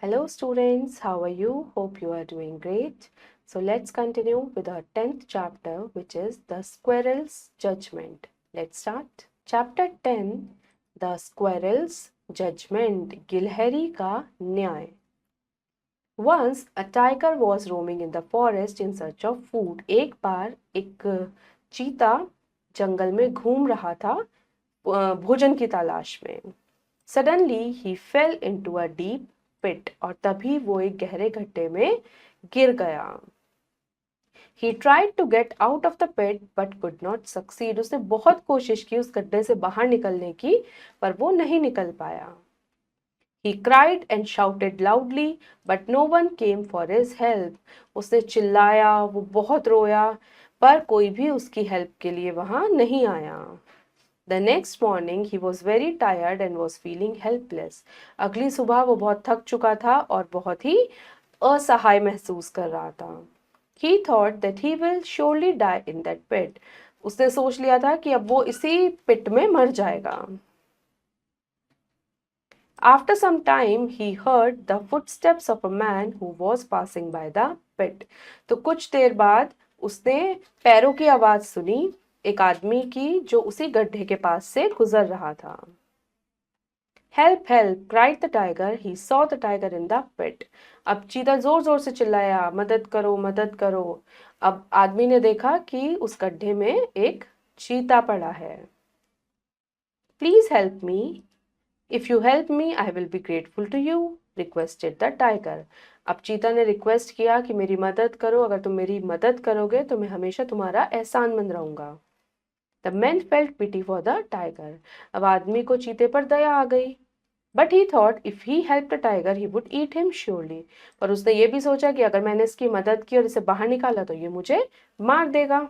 Hello students, how are you? Hope you are doing great. So let's continue with our 10th chapter, which is The Squirrel's Judgment. Let's start. Chapter 10, The Squirrel's Judgment, गिलहरी का न्याय. Once a tiger was roaming in the forest in search of food. एक बार एक चीता जंगल में घूम रहा था भोजन की तलाश में. Suddenly he fell into a deep pit और तभी वो एक गहरे गड्ढे में गिर गया. He tried to get out of the pit but could not succeed. उसने बहुत कोशिश की उस गड्ढे से बाहर निकलने की, पर वो नहीं निकल पाया. He cried and shouted loudly but no one came for his help. उसने चिल्लाया, वो बहुत रोया, पर कोई भी उसकी हेल्प के लिए वहां नहीं आया. The next morning he was very tired and was feeling helpless. अगली सुबह वो बहुत थक चुका था और बहुत ही असहाय महसूस कर रहा था. He thought that he will surely die in that pit. उसने सोच लिया था कि अब वो इसी पिट में मर जाएगा. After some time he heard the footsteps of a man who was passing by the pit. तो कुछ देर बाद उसने पैरों की आवाज सुनी एक आदमी की जो उसी गड्ढे के पास से गुजर रहा था. Help, help, cried the tiger. He saw the tiger in the pit. अब चीता जोर जोर से चिल्लाया, मदद करो, मदद करो. अब आदमी ने देखा कि उस गड्ढे में एक चीता पड़ा है. Please help me. If you help me, I will be grateful to you, requested the tiger. अब चीता ने रिक्वेस्ट किया कि मेरी मदद करो, अगर तुम मेरी मदद करोगे तो मैं हमेशा तुम्हारा एहसानमंद रहूंगा. The man felt pity for the tiger. अब आदमी को चीते पर दया आ गई. But he thought if he helped the tiger, he would eat him surely. पर उसने ये भी सोचा कि अगर मैंने इसकी मदद की और इसे बाहर निकाला तो ये मुझे मार देगा.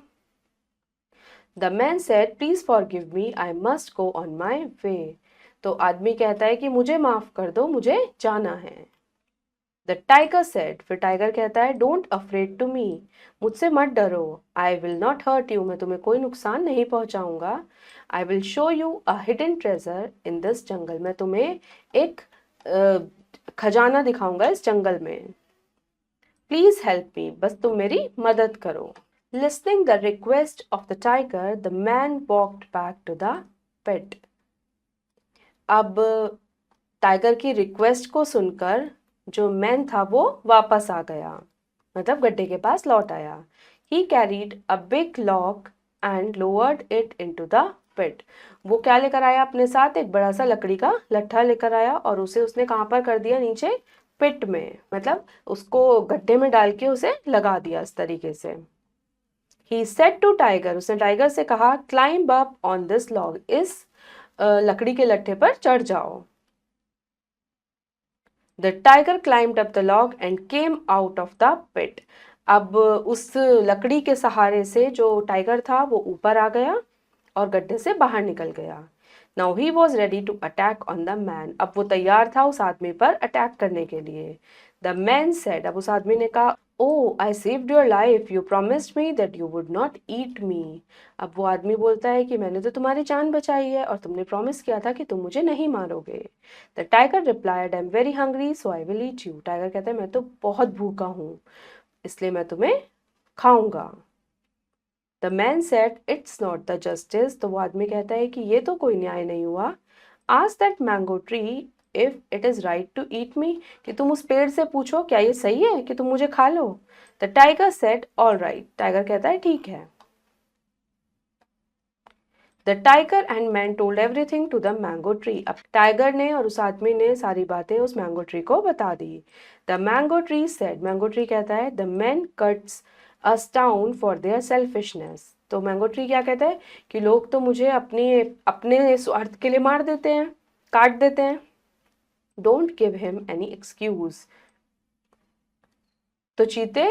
The man said, please forgive me, I must go on my way. तो आदमी कहता है कि मुझे माफ कर दो, मुझे जाना है. The tiger said, फिर टाइगर कहता है, don't afraid to me, मुझसे मत डरो. I will not hurt you, मैं तुम्हें कोई नुकसान नहीं पहुंचाऊंगा. I will show you a hidden treasure in this jungle, मैं तुम्हें एक खजाना दिखाऊंगा इस जंगल में. Please help me, बस तुम मेरी मदद करो. Listening the request of the tiger, the man walked back to the pit. अब टाइगर की रिक्वेस्ट को सुनकर जो मैन था वो वापस आ गया, मतलब गड्ढे के पास लौट आया. He carried a big log and lowered it into the pit. वो क्या लेकर आया अपने साथ? एक बड़ा सा लकड़ी का लट्ठा लेकर आया और उसे उसने कहाँ पर कर दिया? नीचे पिट में, मतलब उसको गड्ढे में डाल के उसे लगा दिया इस तरीके से. He said to tiger, उसने टाइगर से कहा, climb up on this log, इस लकड़ी के लट्ठे पर चढ़ जाओ. The tiger climbed up the log and came out of the pit. अब उस लकड़ी के सहारे से जो टाइगर था वो ऊपर आ गया और गड्ढे से बाहर निकल गया. Now he was ready to attack on the man. अब वो तैयार था उस आदमी पर अटैक करने के लिए. The man said, अब उस आदमी ने कहा, Oh, I saved your life. You promised me that you would not eat me. अब वो आदमी बोलता है कि मैंने तो तुम्हारी जान बचाई है और तुमने प्रॉमिस किया था कि तुम मुझे नहीं मारोगे. The tiger replied, I'm very hungry, so I will eat you. Tiger कहता है मैं तो बहुत भूखा हूँ, इसलिए मैं तुम्हें खाऊंगा. The man said, It's not the justice. तो वो आदमी कहता है कि ये तो कोई न्याय नहीं हुआ. Ask that mango tree if it is right to eat me. कि तुम उस पेड़ से पूछो क्या ये सही है कि तुम मुझे खा लो. The tiger said, All right. Tiger कहता है ठीक है. The tiger and man told everything to the mango tree. अब टाइगर ने और उस आदमी ने सारी बातें उस मैंगो ट्री को बता दी. The mango tree said, mango tree कहता है, The man cuts us down for their selfishness. तो मैंगो ट्री क्या कहता है कि लोग तो मुझे अपने स्वार्थ के लिए मार देते हैं, काट देते हैं. Don't give him any excuse. तो चीते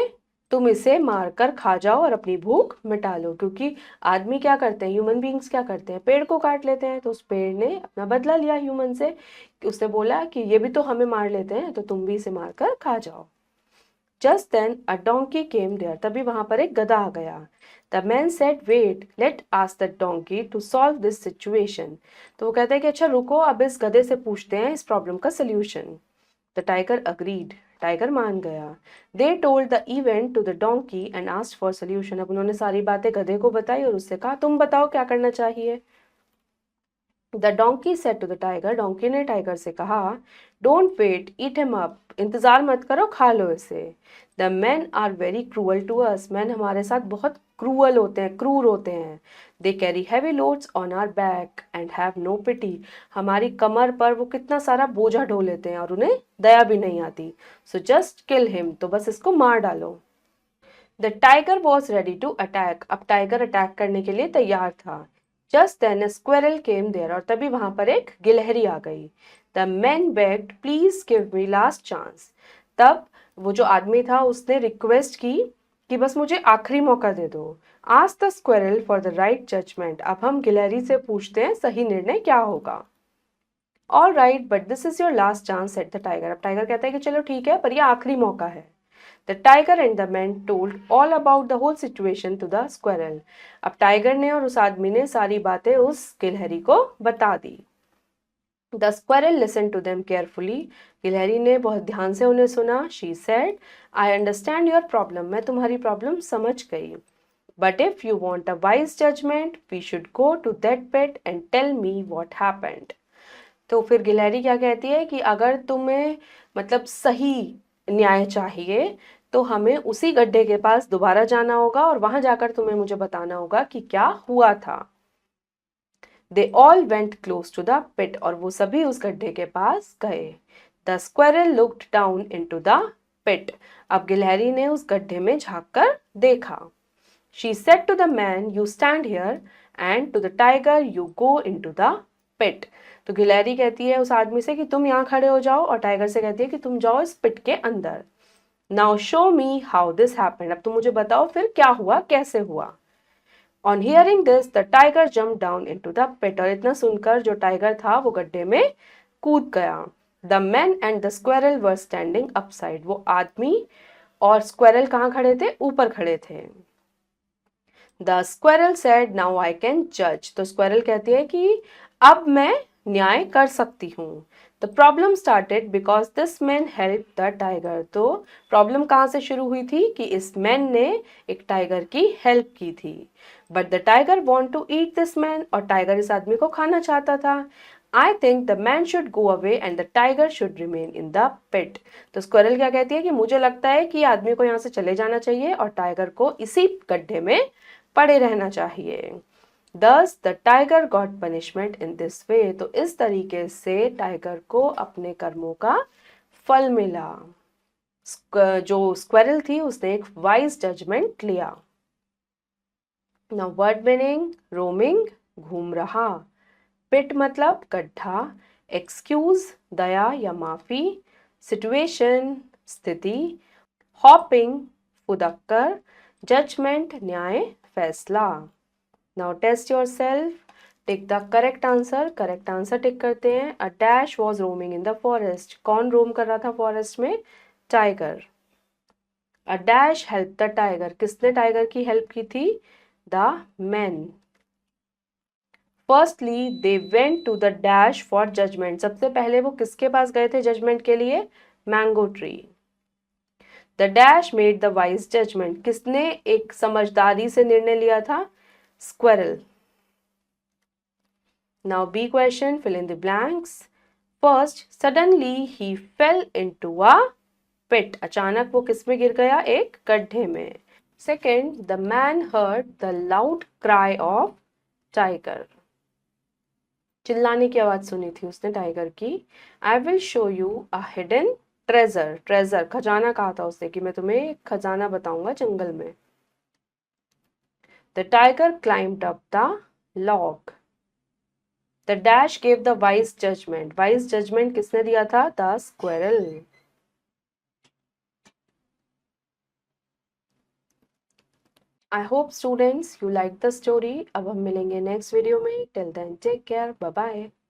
तुम इसे मारकर खा जाओ और अपनी भूख मिटा लो, क्योंकि आदमी क्या करते हैं, ह्यूमन बीइंग्स क्या करते हैं, पेड़ को काट लेते हैं. तो उस पेड़ ने अपना बदला लिया ह्यूमन से, कि उसने बोला कि ये भी तो हमें मार लेते हैं, तो तुम भी इसे मारकर खा जाओ. Just then a donkey came there. तभी वहां पर एक गधा आ गया. The man said, wait, let ask the donkey to solve this situation. तो वो कहता है कि अच्छा रुको, अब इस गधे से पूछते हैं इस प्रॉब्लम का solution. The tiger agreed, tiger मान गया। They told the event to the donkey and asked for solution, अब उन्होंने सारी बातें गधे को बताई और उससे कहा तुम बताओ क्या करना चाहिए। The donkey said to the tiger, donkey ने टाइगर से कहा don't wait, eat him up, इंतजार मत करो, खा लो इसे। The man are very cruel to us, man हमारे साथ बहुत क्रूअल होते हैं, क्रूर होते हैं। They carry heavy loads on our back and have no pity, हमारी कमर पर वो कितना सारा बोझा ढो लेते हैं और उन्हें दया भी नहीं आती। सो जस्ट किल हिम, तो बस इसको मार डालो। The tiger was ready to attack, अब टाइगर अटैक करने के लिए तैयार था। Just then a squirrel came there, और तभी वहां पर एक गिलहरी आ गई। The man begged please give me last chance, तब वो जो आदमी था उसने रिक्वेस्ट की कि बस मुझे आखिरी मौका दे दो। Ask the squirrel for the right judgement, अब हम गिलहरी से पूछते हैं सही निर्णय क्या होगा। All right but this is your last chance said the tiger, अब टाइगर कहता है कि चलो ठीक है पर यह आखिरी मौका है। The tiger and the man told all about the whole situation to the squirrel. अब टाइगर ने और उस आदमी ने सारी बातें उस गिलहरी को बता दी। The squirrel listened to them carefully. गिलहरी ने बहुत ध्यान से उन्हें सुना। She said, I understand your problem. मैं तुम्हारी प्रॉब्लम समझ गई। But if you want a wise judgment, we should go to that pit and tell me what happened. तो फिर गिलहरी क्या कहती है कि अगर तुम्हें मतलब सही न्याय चाहिए तो हमें उसी गड्ढे के पास दोबारा जाना होगा और वहां जाकर तुम्हें मुझे बताना होगा कि क्या हुआ था। They all went close to the pit, और वो सभी उस गड्ढे के पास गए। The squirrel looked down into the pit, अब गिलहरी ने उस गड्ढे में झांक कर देखा। She said to the man you stand here and to the tiger you go into the pit, तो गिलहरी कहती है उस आदमी से कि तुम यहाँ खड़े हो जाओ, और टाइगर से कहती है कि तुम जाओ इस पिट के अंदर। Now show me how this happened, अब तुम मुझे बताओ फिर क्या हुआ, कैसे हुआ। On hearing this the tiger jump down into the pit, और इतना सुनकर जो टाइगर था वो गड्ढे में कूद गया। The man and the squirrel were standing upside, वो आदमी और स्क्वेरल कहाँ खड़े थे, ऊपर खड़े थे। The squirrel said now I can जज, तो स्क्वेरल कहती है कि अब मैं न्याय कर सकती हूँ। The problem started because this man help the tiger, तो प्रॉब्लम कहाँ से शुरू हुई थी कि इस मैन ने एक टाइगर की हेल्प की थी। But the tiger want to eat this man, और टाइगर इस आदमी को खाना चाहता था। I think the man should go away and the tiger should remain in the pit, तो स्क्वेरल क्या कहती है कि मुझे लगता है कि आदमी को यहाँ से चले जाना चाहिए और टाइगर को इसी गड्ढे में पड़े रहना चाहिए। Thus the tiger got punishment in this way, तो इस तरीके से टाइगर को अपने कर्मों का फल मिला। जो स्क्वेरल थी उसने एक वाइज जजमेंट लिया। Now word meaning रोमिंग, घूम रहा। पिट मतलब गड्ढा, एक्सक्यूज दया या माफी, सिचुएशन स्थिति, हॉपिंग फुदक कर, जजमेंट न्याय फैसला। Now test yourself. Tick the correct answer. Correct answer टिक करते हैं। A dash was roaming in the forest. कौन रोम कर रहा था फॉरेस्ट में? Tiger. A dash helped the tiger. किसने टाइगर की हेल्प की थी? The men. Firstly, they went to the dash for judgment. सबसे पहले वो किसके पास गए थे जजमेंट के लिए? Mango tree. The dash made the wise judgment. किसने एक समझदारी से निर्णय लिया था? Squirrel. Now B question, fill in the blanks. First, suddenly he fell into a pit. अचानक वो किस में गिर गया? एक गड्ढे में. Second, the man heard the loud cry of tiger. चिल्लाने की आवाज सुनी थी उसने टाइगर की. I will show you a hidden treasure. Treasure खजाना कहा था उसने कि मैं तुम्हें खजाना बताऊंगा जंगल में. The tiger climbed up the log. The dash gave the wise judgment. Wise judgment किसने दिया था? The squirrel. I hope students you like the story. अब हम मिलेंगे next video में. Till then take care. Bye bye.